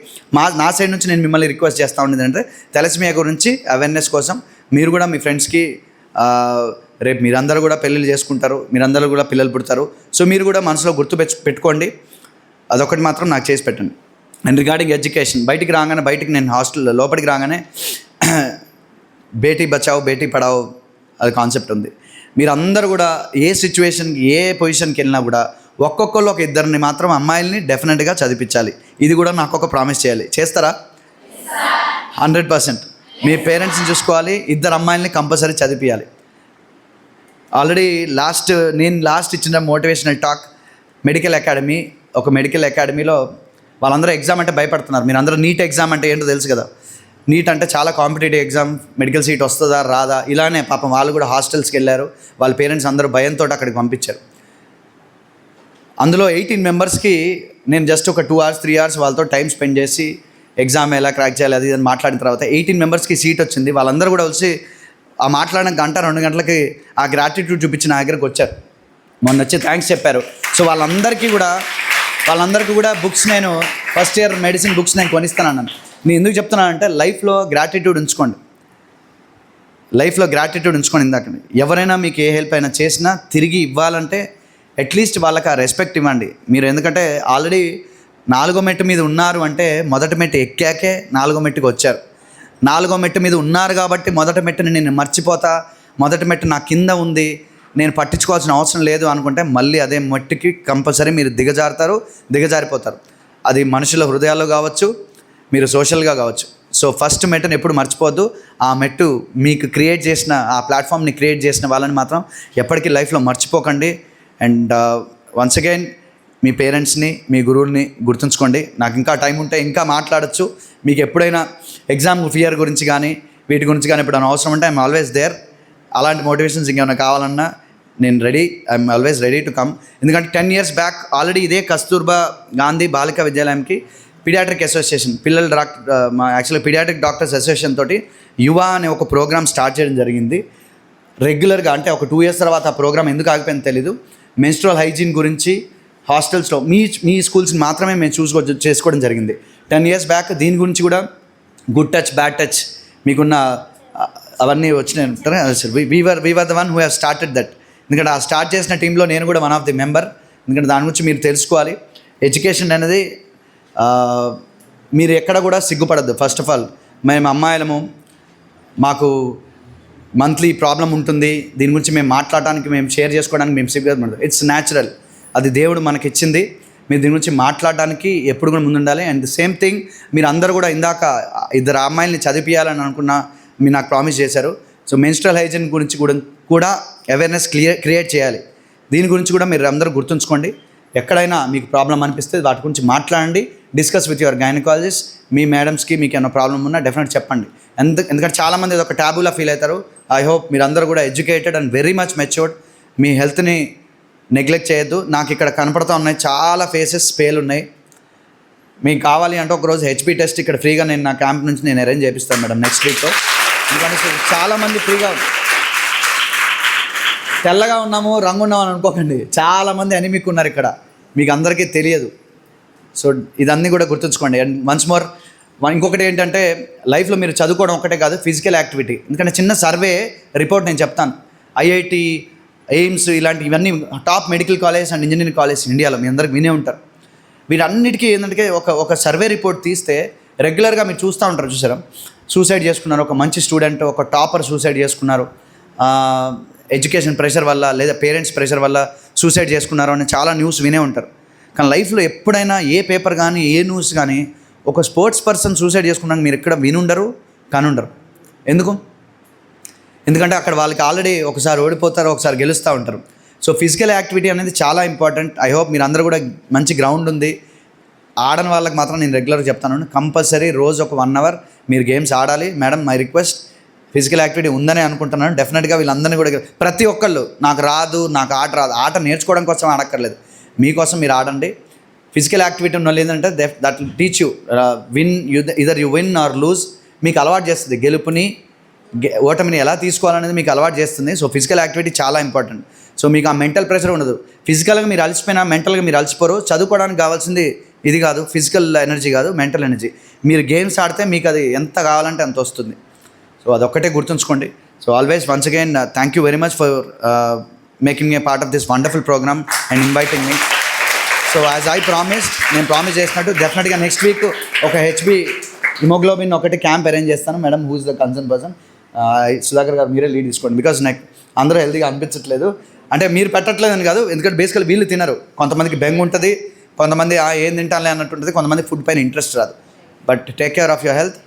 నా సైడ్ నుంచి నేను మిమ్మల్ని రిక్వెస్ట్ చేస్తూ ఉండేది అంటే థాలసీమియా గురించి అవేర్నెస్ కోసం మీరు కూడా మీ ఫ్రెండ్స్కి, రేపు మీరందరూ కూడా పెళ్ళిళ్ళు చేసుకుంటారు, మీరందరూ కూడా పిల్లలు పుడతారు. సో మీరు కూడా మనసులో పెట్టుకోండి, అదొకటి మాత్రం నాకు చేసి పెట్టండి. అండ్ రిగార్డింగ్ ఎడ్యుకేషన్, బయటికి నేను హాస్టల్లో లోపలికి రాగానే బేటీ బచావో బేటీ పడావో అది కాన్సెప్ట్ ఉంది. మీరందరూ కూడా ఏ సిచ్యువేషన్కి ఏ పొజిషన్కి వెళ్ళినా కూడా ఒక్కొక్కళ్ళు ఒక ఇద్దరిని మాత్రం అమ్మాయిల్ని డెఫినెట్గా చదివించాలి. ఇది కూడా నాకు ఒక ప్రామిస్ చేయాలి. చేస్తారా? 100%. మీ పేరెంట్స్ని చూసుకోవాలి, 2 అమ్మాయిల్ని కంపల్సరీ చదివించాలి. ఆల్రెడీ నేను లాస్ట్ ఇచ్చిన మోటివేషనల్ టాక్ మెడికల్ అకాడమీలో వాళ్ళందరూ ఎగ్జామ్ అంటే భయపడుతున్నారు. మీరు అందరూ నీట్ ఎగ్జామ్ అంటే ఏంటో తెలుసు కదా. నీట్ అంటే చాలా కాంపిటేటివ్ ఎగ్జామ్, మెడికల్ సీట్ వస్తుందా రాదా ఇలానే పాపం వాళ్ళు కూడా హాస్టల్స్కి వెళ్ళారు. వాళ్ళ పేరెంట్స్ అందరూ భయంతో అక్కడికి పంపించారు. అందులో 18 మెంబర్స్కి నేను జస్ట్ ఒక 2 hours 3 hours వాళ్ళతో టైం స్పెండ్ చేసి ఎగ్జామ్ ఎలా క్రాక్ చేయాలి అది అని మాట్లాడిన తర్వాత 18 మెంబర్స్కి సీట్ వచ్చింది. వాళ్ళందరూ కూడా వచ్చి ఆ మాట్లాడిన 1-2 గంటలకి ఆ గ్రాటిట్యూడ్ చూపించి నా దగ్గరకు వచ్చారు, మొన్న వచ్చి థ్యాంక్స్ చెప్పారు. సో వాళ్ళందరికీ కూడా బుక్స్, నేను ఫస్ట్ ఇయర్ మెడిసిన్ బుక్స్ నేను కొనిస్తాను. నేను ఎందుకు చెప్తున్నానంటే లైఫ్లో గ్రాటిట్యూడ్ ఉంచుకోండి. ఇందాక ఎవరైనా మీకు ఏ హెల్ప్ అయినా చేసినా తిరిగి ఇవ్వాలంటే అట్లీస్ట్ వాళ్ళకి ఆ రెస్పెక్ట్ ఇవ్వండి. మీరు ఎందుకంటే ఆల్రెడీ 4వ మెట్టు మీద ఉన్నారు అంటే మొదటి మెట్టు ఎక్కాకే 4వ మెట్టుకి వచ్చారు. 4వ మెట్టు మీద ఉన్నారు కాబట్టి మొదటి మెట్టుని నేను మర్చిపోతా, మొదటి మెట్టు నా కింద ఉంది, నేను పట్టించుకోవాల్సిన అవసరం లేదు అనుకుంటే మళ్ళీ అదే మట్టికి కంపల్సరీ మీరు దిగజారిపోతారు. అది మనుషుల హృదయాల్లో కావచ్చు, మీరు సోషల్గా కావచ్చు. సో ఫస్ట్ మెట్టుని ఎప్పుడు మర్చిపోవద్దు. ఆ మెట్టు మీకు క్రియేట్ చేసిన, ఆ ప్లాట్ఫామ్ని క్రియేట్ చేసిన వాళ్ళని మాత్రం ఎప్పటికీ లైఫ్లో మర్చిపోకండి. అండ్ వన్స్ అగైన్ మీ పేరెంట్స్ని, మీ గురువుల్ని గుర్తుంచుకోండి. నాకు ఇంకా టైం ఉంటే ఇంకా మాట్లాడచ్చు. మీకు ఎప్పుడైనా ఎగ్జామ్ ఫియర్ గురించి కానీ వీటి గురించి కానీ ఎప్పుడైనా అవసరం ఉంటే ఐఎమ్ ఆల్వేస్ దేర్. అలాంటి మోటివేషన్స్ ఇంకేమైనా కావాలన్నా నేను I'm always ready to come. ఎందుకంటే 10 years బ్యాక్ ఆల్రెడీ ఇదే కస్తూర్బా గాంధీ బాలికా విద్యాలయంకి pediatric association, actually pediatric doctors association తోటి యువ అనే ఒక ప్రోగ్రామ్ స్టార్ట్ చేయడం జరిగింది. రెగ్యులర్గా అంటే ఒక 2 years తర్వాత ఆ ప్రోగ్రామ్ ఎందుకు ఆగిపోయిందో తెలీదు. మెన్స్ట్రువల్ హైజీన్ గురించి హాస్టల్స్లో మీ స్కూల్స్ని మాత్రమే మేము చేసుకోవడం జరిగింది 10 years బ్యాక్. దీని గురించి కూడా గుడ్ టచ్, బ్యాడ్ టచ్ మీకున్న అవన్నీ వచ్చినాయి. We are the one who have started that. ఎందుకంటే ఆ స్టార్ట్ చేసిన టీంలో నేను కూడా వన్ ఆఫ్ ది మెంబర్. ఎందుకంటే దాని గురించి మీరు తెలుసుకోవాలి. ఎడ్యుకేషన్ అనేది మీరు ఎక్కడ కూడా సిగ్గుపడద్దు. ఫస్ట్ ఆఫ్ ఆల్ మేము అమ్మాయిలము, మాకు మంత్లీ ప్రాబ్లం ఉంటుంది, దీని గురించి మేము మాట్లాడడానికి, మేము షేర్ చేసుకోవడానికి మేము సిగ్గుపడదు. ఇట్స్ న్యాచురల్, అది దేవుడు మనకిచ్చింది. మీరు దీని గురించి మాట్లాడడానికి ఎప్పుడు కూడా ముందుండాలి. అండ్ ది సేమ్ థింగ్ మీరు అందరూ కూడా ఇందాక 2 అమ్మాయిల్ని చదివించాలని అనుకున్నా మీరు నాకు ప్రామిస్ చేశారు. సో మెన్స్ట్రువల్ హైజీన్ గురించి కూడా అవేర్నెస్ క్రియేట్ చేయాలి. దీని గురించి కూడా మీరు అందరూ గుర్తుంచుకోండి. ఎక్కడైనా మీకు ప్రాబ్లం అనిపిస్తే వాటి గురించి మాట్లాడండి. Discuss with your gynaecologist. మీ మేడమ్స్కి మీకు ఏమైనా ప్రాబ్లం ఉన్నా డెఫినెట్ చెప్పండి. ఎందుకంటే చాలామంది ఇది ఒక ట్యాబులా ఫీల్ అవుతారు. ఐ హోప్ మీరు అందరూ కూడా educated and very much matured. మీ హెల్త్ని నెగ్లెక్ట్ చేయొద్దు. నాకు ఇక్కడ కనపడుతూ ఉన్నాయి చాలా ఫేసెస్ పేలు ఉన్నాయి. మీకు కావాలి అంటే ఒకరోజు హెచ్పి టెస్ట్ ఇక్కడ ఫ్రీగా నేను నా క్యాంప్ నుంచి నేను అరేంజ్ చేపిస్తాను మేడం నెక్స్ట్ వీక్లో. ఎందుకంటే చాలామంది ఫ్రీగా తెల్లగా ఉన్నాము, రంగు ఉన్నాము అని అనుకోకండి. చాలామంది అనిమిక్ ఉన్నారు ఇక్కడ, మీకు అందరికీ తెలియదు. సో ఇదన్నీ కూడా గుర్తుంచుకోండి. అండ్ వన్స్ మోర్ ఇంకొకటి ఏంటంటే లైఫ్లో మీరు చదువుకోవడం ఒకటే కాదు, ఫిజికల్ యాక్టివిటీ. ఎందుకంటే చిన్న సర్వే రిపోర్ట్ నేను చెప్తాను. ఐఐటి, ఎయిమ్స్ ఇలాంటి ఇవన్నీ top medical college and engineering college ఇండియాలో మీ అందరికి వినే ఉంటారు. వీటన్నిటికీ ఏంటంటే ఒక సర్వే రిపోర్ట్ తీస్తే రెగ్యులర్గా మీరు చూస్తూ ఉంటారు, చూసారా, సూసైడ్ చేసుకున్నారు, ఒక మంచి స్టూడెంట్, ఒక టాపర్ సూసైడ్ చేసుకున్నారు, ఎడ్యుకేషన్ ప్రెషర్ వల్ల లేదా పేరెంట్స్ ప్రెషర్ వల్ల సూసైడ్ చేసుకున్నారు అని చాలా న్యూస్ వినే ఉంటారు. కానీ లైఫ్లో ఎప్పుడైనా ఏ పేపర్ కానీ ఏ న్యూస్ కానీ ఒక స్పోర్ట్స్ పర్సన్ సూసైడ్ చేసుకున్నాక మీరు ఎక్కడ వినుండరు, కానుండరు. ఎందుకంటే అక్కడ వాళ్ళకి ఆల్రెడీ ఒకసారి ఓడిపోతారు, ఒకసారి గెలుస్తూ ఉంటారు. సో ఫిజికల్ యాక్టివిటీ అనేది చాలా ఇంపార్టెంట్. ఐ హోప్ మీరు అందరూ కూడా మంచి గ్రౌండ్ ఉంది, ఆడని వాళ్ళకి మాత్రం నేను రెగ్యులర్గా చెప్తాను, కంపల్సరీ రోజు ఒక 1 hour మీరు గేమ్స్ ఆడాలి. Madam my request, physical activity ఉందని అనుకుంటున్నాను. డెఫినెట్గా వీళ్ళందరినీ కూడా ప్రతి ఒక్కళ్ళు నాకు ఆట రాదు, ఆట నేర్చుకోవడం కోసం ఆడక్కర్లేదు, మీకోసం మీరు ఆడండి. ఫిజికల్ యాక్టివిటీ ఉన్న వాళ్ళు ఏంటంటే that will teach you either you win or lose. మీకు అలవాటు చేస్తుంది గెలుపుని ఓటమిని ఎలా తీసుకోవాలనేది మీకు అలవాటు చేస్తుంది. సో ఫిజికల్ యాక్టివిటీ చాలా ఇంపార్టెంట్. సో మీకు ఆ మెంటల్ ప్రెషర్ ఉండదు. ఫిజికల్గా మీరు అలసిపోయినా మెంటల్గా మీరు అలసిపోరు. చదువుకోవడానికి కావాల్సింది ఇది కాదు, ఫిజికల్ ఎనర్జీ కాదు, మెంటల్ ఎనర్జీ. మీరు గేమ్స్ ఆడితే మీకు అది ఎంత కావాలంటే అంత వస్తుంది. సో అదొక్కటే గుర్తుంచుకోండి. So always once again thank you very much for making a part of this wonderful programme and inviting me. So as I promised, నేను ప్రామిస్ చేసినట్టు డెఫినెట్గా నెక్స్ట్ వీక్ ఒక హెచ్బి హిమోగ్లోబిన్ ఒకటి క్యాంప్ అరేంజ్ చేస్తాను. Madam who is the concern person, Sudhakar garu మీరే lead తీసుకోండి. Because నాకు అందరూ హెల్తీగా అనిపించట్లేదు. అంటే మీరు పెట్టట్లేదని కాదు, ఎందుకంటే బేసికల్ వీళ్ళు తినరు. కొంతమందికి బెంగ్ ఉంటుంది, కొంతమంది ఏం తింటానులే అన్నట్టు ఉంటుంది, కొంతమంది ఫుడ్ పైన ఇంట్రెస్ట్ రాదు. But take care of your health.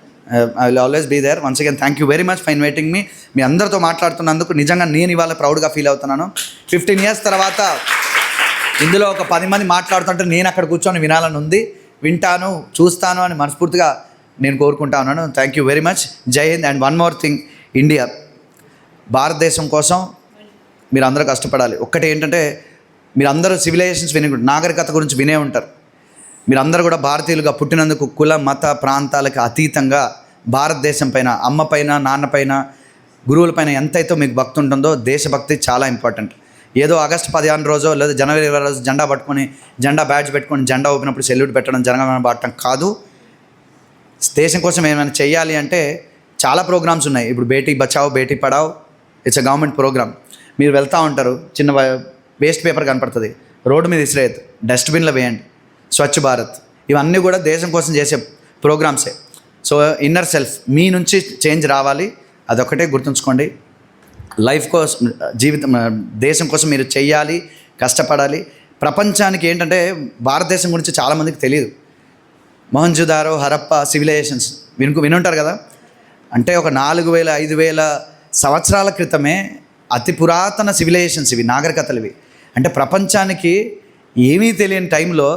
I will always be there. Once again thank you very much for inviting me. మీ అందరితో మాట్లాడుతున్నందుకు నిజంగా నేను ఇవాళ ప్రౌడ్గా ఫీల్ అవుతున్నాను. 15 years తర్వాత ఇందులో ఒక 10 మంది మాట్లాడుతుంటే నేను అక్కడ కూర్చొని వినాలని ఉంది, వింటాను, చూస్తాను అని మనస్ఫూర్తిగా నేను కోరుకుంటా ఉన్నాను. Thank you very much. Jai Hind. And one more thing, India, భారతదేశం కోసం మీరు అందరూ కష్టపడాలి. ఒక్కటి ఏంటంటే మీరందరూ సివిలైజేషన్స్ నాగరికత గురించి వినే ఉంటారు. మీరందరూ కూడా భారతీయులుగా పుట్టినందుకు కుల మత ప్రాంతాలకు అతీతంగా భారతదేశం పైన, అమ్మ పైన, నాన్న పైన, గురువుల పైన ఎంతైతే మీకు భక్తి ఉంటుందో దేశభక్తి చాలా ఇంపార్టెంట్. ఏదో ఆగస్టు 15 రోజో లేదా జనవరి 20 రోజు జెండా పట్టుకొని, జెండా బ్యాడ్జ్ పెట్టుకొని, జెండా ఊపినప్పుడు సెల్యూట్ పెట్టడం, జనగణమన పాడటం కాదు. దేశం కోసం ఏమైనా చేయాలి అంటే చాలా ప్రోగ్రామ్స్ ఉన్నాయి. ఇప్పుడు Beti Bachao Beti Padhao, it's a government programme. మీరు వెళ్తూ ఉంటారు, చిన్న వేస్ట్ పేపర్ కనపడుతుంది, రోడ్డు మీద ఇసిరేయద్దు, డస్ట్బిన్లో వేయండి, స్వచ్ఛ భారత్, ఇవన్నీ కూడా దేశం కోసం చేసే ప్రోగ్రామ్సే. సో ఇన్నర్ సెల్ఫ్ మీ నుంచి చేంజ్ రావాలి, అదొక్కటే గుర్తుంచుకోండి. లైఫ్ కోసం, జీవితం, దేశం కోసం మీరు చెయ్యాలి, కష్టపడాలి. ప్రపంచానికి ఏంటంటే భారతదేశం గురించి చాలామందికి తెలియదు. మొహంజుదారో, హరప్ప సివిలైజేషన్స్ వినుంటారు కదా. అంటే ఒక 4000 5000 సంవత్సరాల క్రితమే అతి పురాతన సివిలైజేషన్స్ ఇవి, నాగరికతలు ఇవి. అంటే ప్రపంచానికి ఏమీ తెలియని టైంలో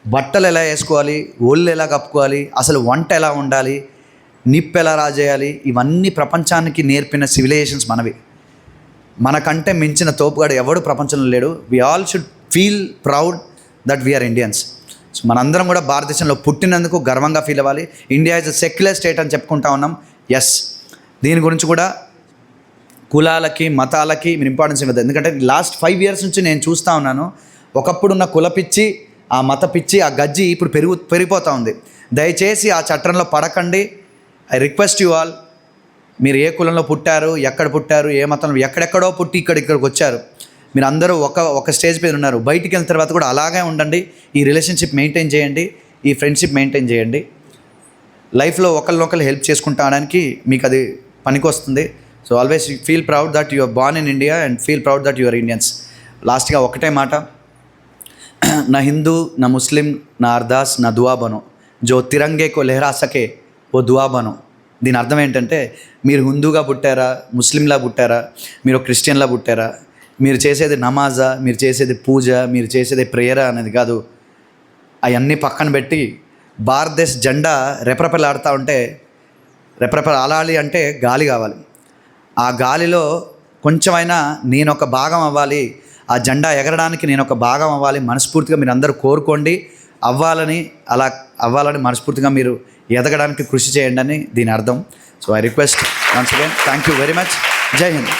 బట్టలు ఎలా వేసుకోవాలి, ఒళ్ళు ఎలా కప్పుకోవాలి, అసలు వంట ఎలా ఉండాలి, నిప్పు ఎలా రాజేయాలి, ఇవన్నీ ప్రపంచానికి నేర్పిన సివిలైజేషన్స్ మనవి. మనకంటే మించిన తోపుగాడు ఎవడు ప్రపంచంలో లేడు. We all should feel proud that we are Indians. So మనందరం కూడా భారతదేశంలో పుట్టినందుకు గర్వంగా ఫీల్ అవ్వాలి. India is a secular state అని చెప్పుకుంటా ఉన్నాం. ఎస్, దీని గురించి కూడా కులాలకి మతాలకి మీరు ఇంపార్టెన్స్ ఇవ్వద్దు. ఎందుకంటే లాస్ట్ 5 years నుంచి నేను చూస్తూ ఉన్నాను, ఒకప్పుడున్న కుల పిచ్చి, ఆ మత పిచ్చి, ఆ గజ్జి ఇప్పుడు పెరిగిపోతూ ఉంది. దయచేసి ఆ చట్టంలో పడకండి. ఐ రిక్వెస్ట్ యూ ఆల్, మీరు ఏ కులంలో పుట్టారు, ఎక్కడ పుట్టారు, ఏ మతంలో, ఎక్కడెక్కడో పుట్టి ఇక్కడికి వచ్చారు, మీరు అందరూ ఒక స్టేజ్ మీద ఉన్నారు. బయటికి వెళ్ళిన తర్వాత కూడా అలాగే ఉండండి. ఈ రిలేషన్షిప్ మెయింటైన్ చేయండి, ఈ ఫ్రెండ్షిప్ మెయింటైన్ చేయండి. లైఫ్లో ఒకరినొకరు హెల్ప్ చేసుకుంటాడానికి మీకు అది పనికొస్తుంది. So always feel proud that you are born in India and feel proud that you are Indians. లాస్ట్గా ఒకటే మాట, నా హిందూ, నా ముస్లిం, నా అర్దాస్, నా దువా బనో, జో తిరంగే కో లెహరా సకే ఓ దువా బనో. దీని అర్థం ఏంటంటే మీరు హిందూగా పుట్టారా, ముస్లింలా పుట్టారా, మీరు క్రిస్టియన్లా పుట్టారా, మీరు చేసేది నమాజా, మీరు చేసేది పూజ, మీరు చేసేది ప్రేయరా అనేది కాదు. అవన్నీ పక్కన పెట్టి భారతదేశ జెండా రెపరెపలాడుతూ ఉంటే, రెపరెపలాడాలి అంటే గాలి కావాలి. ఆ గాలిలో కొంచెమైనా నేను ఒక భాగం అవ్వాలి, ఆ జెండా ఎగరడానికి నేను ఒక భాగం అవ్వాలి. మనస్ఫూర్తిగా మీరు అందరూ కోరుకోండి, అలా అవ్వాలని మనస్ఫూర్తిగా మీరు ఎదగడానికి కృషి చేయండి అని దీని అర్థం. So I request once again, thank you very much. Jai Hind.